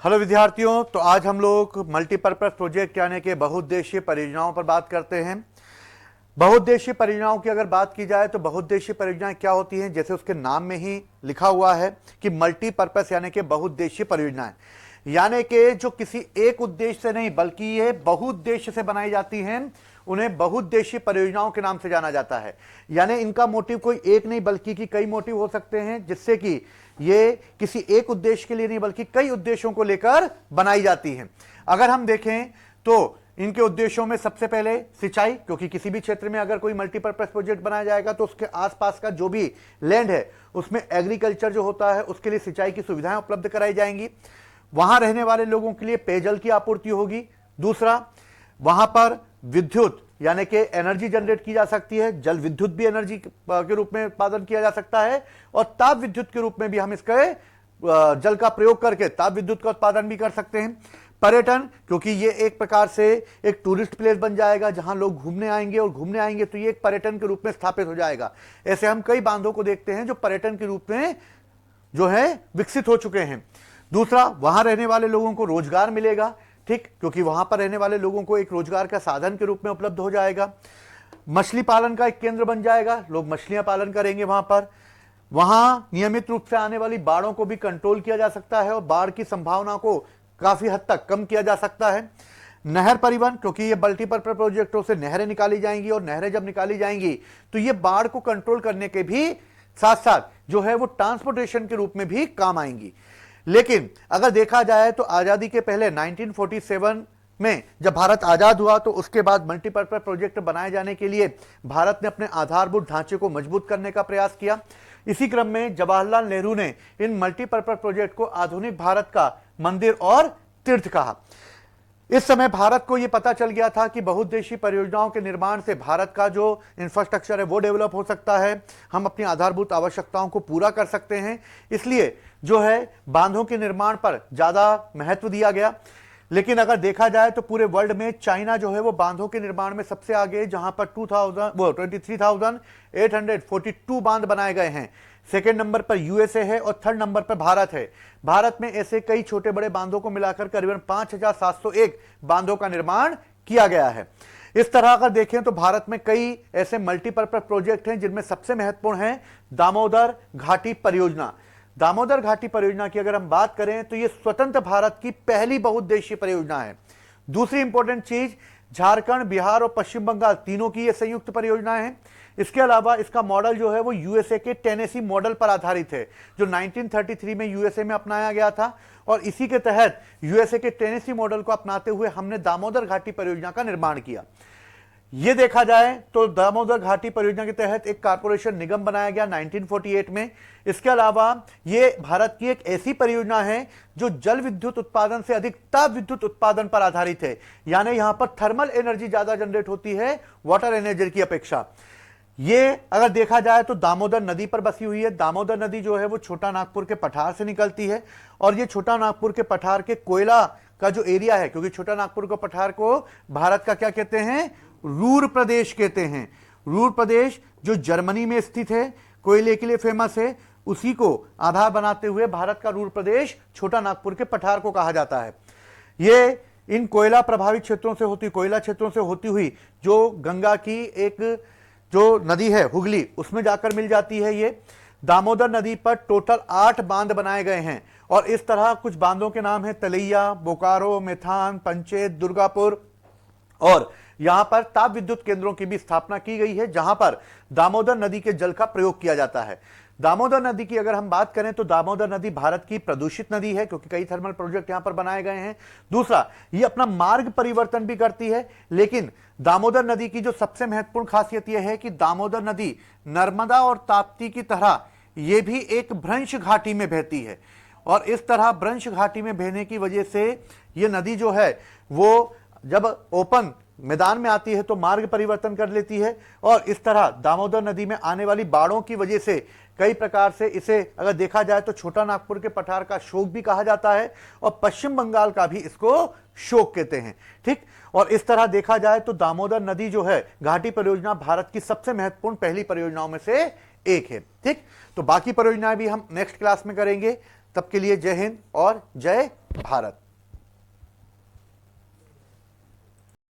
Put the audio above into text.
Hello विद्यार्थियों, तो आज हम लोग मल्टीपर्पज प्रोजेक्ट यानी कि बहुउद्देशीय परियोजनाओं पर बात करते हैं। बहुउद्देशीय परियोजनाओं की अगर बात की जाए तो बहुउद्देशीय परियोजनाएं क्या होती हैं, जैसे उसके नाम में ही लिखा हुआ है कि मल्टीपर्पज यानी कि बहुउद्देशीय परियोजनाएं, यानी कि जो किसी एक उद्देश्य से नहीं बल्कि ये बहुउद्देश्य से बनाई जाती हैं, उन्हें बहुउद्देशीय परियोजनाओं के नाम से जाना जाता है। यानी इनका मोटिव कोई एक नहीं बल्कि कि कई मोटिव हो सकते हैं, जिससे कि ये किसी एक उद्देश्य के लिए नहीं बल्कि कई उद्देश्यों को लेकर बनाई जाती हैं। अगर हम देखें तो इनके उद्देश्यों में सबसे पहले सिंचाई, क्योंकि किसी भी क्षेत्र में अगर कोई मल्टीपर्पज प्रोजेक्ट बनाया जाएगा तो उसके आसपास का जो भी लैंड है उसमें एग्रीकल्चर जो होता है उसके लिए सिंचाई की सुविधाएं उपलब्ध कराई जाएंगी। वहां रहने वाले लोगों के लिए पेयजल की आपूर्ति होगी। दूसरा, वहां पर विद्युत यानी कि एनर्जी जनरेट की जा सकती है। जल विद्युत भी एनर्जी के रूप में उत्पादन किया जा सकता है और ताप विद्युत के रूप में भी हम इसके जल का प्रयोग करके ताप विद्युत का उत्पादन भी कर सकते हैं। पर्यटन, क्योंकि ये एक प्रकार से एक टूरिस्ट प्लेस बन जाएगा जहां लोग घूमने आएंगे और घूमने आएंगे तो ये एक पर्यटन के रूप में स्थापित हो जाएगा। ऐसे हम कई बांधों को देखते हैं जो पर्यटन के रूप में जो है विकसित हो चुके हैं। दूसरा, वहां रहने वाले लोगों को रोजगार मिलेगा, ठीक, क्योंकि वहां पर रहने वाले लोगों को एक रोजगार का साधन के रूप में उपलब्ध हो जाएगा। मछली पालन का एक केंद्र बन जाएगा, लोग मछलियां पालन करेंगे वहां पर। वहां नियमित रूप से आने वाली बाढ़ों को भी कंट्रोल किया जा सकता है और बाढ़ की संभावना को काफी हद तक कम किया जा सकता है। नहर परिवहन, क्योंकि ये मल्टीपर्पज प्रोजेक्टों से नहरें निकाली जाएंगी और नहरें जब निकाली जाएंगी तो ये बाढ़ को कंट्रोल करने के भी साथ साथ जो है वो ट्रांसपोर्टेशन के रूप में भी काम आएंगी। लेकिन अगर देखा जाए तो आजादी के पहले 1947 में जब भारत आजाद हुआ तो उसके बाद मल्टीपर्पज प्रोजेक्ट बनाए जाने के लिए भारत ने अपने आधारभूत ढांचे को मजबूत करने का प्रयास किया। इसी क्रम में जवाहरलाल नेहरू ने इन मल्टीपर्पज प्रोजेक्ट को आधुनिक भारत का मंदिर और तीर्थ कहा। इस समय भारत को यह पता चल गया था कि बहुउद्देशीय परियोजनाओं के निर्माण से भारत का जो इंफ्रास्ट्रक्चर है वो डेवलप हो सकता है, हम अपनी आधारभूत आवश्यकताओं को पूरा कर सकते हैं। इसलिए जो है बांधों के निर्माण पर ज्यादा महत्व दिया गया। लेकिन अगर देखा जाए तो पूरे वर्ल्ड में चाइना जो है वो बांधों के निर्माण में सबसे आगे, जहां पर 23,842 बांध बनाए गए हैं। सेकेंड नंबर पर यूएसए है और थर्ड नंबर पर भारत है। भारत में ऐसे कई छोटे बड़े बांधों को मिलाकर करीबन 5,701 बांधों का निर्माण किया गया है। इस तरह अगर देखें तो भारत में कई ऐसे मल्टीपर्पज प्रोजेक्ट हैं जिनमें सबसे महत्वपूर्ण है दामोदर घाटी परियोजना। दामोदर घाटी परियोजना की अगर हम बात करें तो यह स्वतंत्र भारत की पहली बहुउद्देशीय परियोजना है। दूसरी इंपॉर्टेंट चीज, झारखंड, बिहार और पश्चिम बंगाल तीनों की यह संयुक्त परियोजना है। इसके अलावा इसका मॉडल जो है वो यूएसए के टेनेसी मॉडल पर आधारित है, जो 1933 में यूएसए में अपनाया गया था। और इसी के तहत यूएसए के टेनेसी मॉडल को अपनाते हुए हमने दामोदर घाटी परियोजना का निर्माण किया। यह देखा जाए तो दामोदर घाटी परियोजना के तहत एक कारपोरेशन निगम बनाया गया 1948 में। इसके अलावा यह भारत की एक ऐसी परियोजना है जो जल विद्युत उत्पादन से अधिक ताप विद्युत उत्पादन पर आधारित है, यानी यहां पर थर्मल एनर्जी ज्यादा जनरेट होती है वाटर एनर्जी की अपेक्षा। ये अगर देखा जाए तो दामोदर नदी पर बसी हुई है। दामोदर नदी जो है वो छोटा नागपुर के पठार से निकलती है और ये छोटा नागपुर के पठार के कोयला का जो एरिया है, क्योंकि छोटा नागपुर के पठार को भारत का क्या कहते हैं, रूर प्रदेश कहते हैं। रूर प्रदेश जो जर्मनी में स्थित है, कोयले के लिए फेमस है, उसी को आधार बनाते हुए भारत का रूर प्रदेश छोटा नागपुर के पठार को कहा जाता है। ये इन कोयला प्रभावित क्षेत्रों से होती, कोयला क्षेत्रों से होती हुई जो गंगा की एक जो नदी है हुगली, उसमें जाकर मिल जाती है। ये दामोदर नदी पर टोटल 8 बांध बनाए गए हैं और इस तरह कुछ बांधों के नाम है तलैया, बोकारो, मेथान, पंचेत, दुर्गापुर। और यहां पर ताप विद्युत केंद्रों की भी स्थापना की गई है जहां पर दामोदर नदी के जल का प्रयोग किया जाता है। दामोदर नदी की अगर हम बात करें तो दामोदर नदी भारत की प्रदूषित नदी है, क्योंकि कई थर्मल प्रोजेक्ट यहां पर बनाए गए हैं। दूसरा, ये अपना मार्ग परिवर्तन भी करती है। लेकिन दामोदर नदी की जो सबसे महत्वपूर्ण खासियत यह है कि दामोदर नदी नर्मदा और ताप्ती की तरह यह भी एक भ्रंश घाटी में बहती है और इस तरह भ्रंश घाटी में बहने की वजह से यह नदी जो है वो जब ओपन मैदान में आती है तो मार्ग परिवर्तन कर लेती है और इस तरह दामोदर नदी में आने वाली बाढ़ों की वजह से कई प्रकार से इसे अगर देखा जाए तो छोटा नागपुर के पठार का शोक भी कहा जाता है और पश्चिम बंगाल का भी इसको शोक कहते हैं, ठीक। और इस तरह देखा जाए तो दामोदर नदी जो है घाटी परियोजना भारत की सबसे महत्वपूर्ण पहली परियोजनाओं में से एक है, ठीक। तो बाकी परियोजनाएं भी हम नेक्स्ट क्लास में करेंगे। तब के लिए जय हिंद और जय भारत।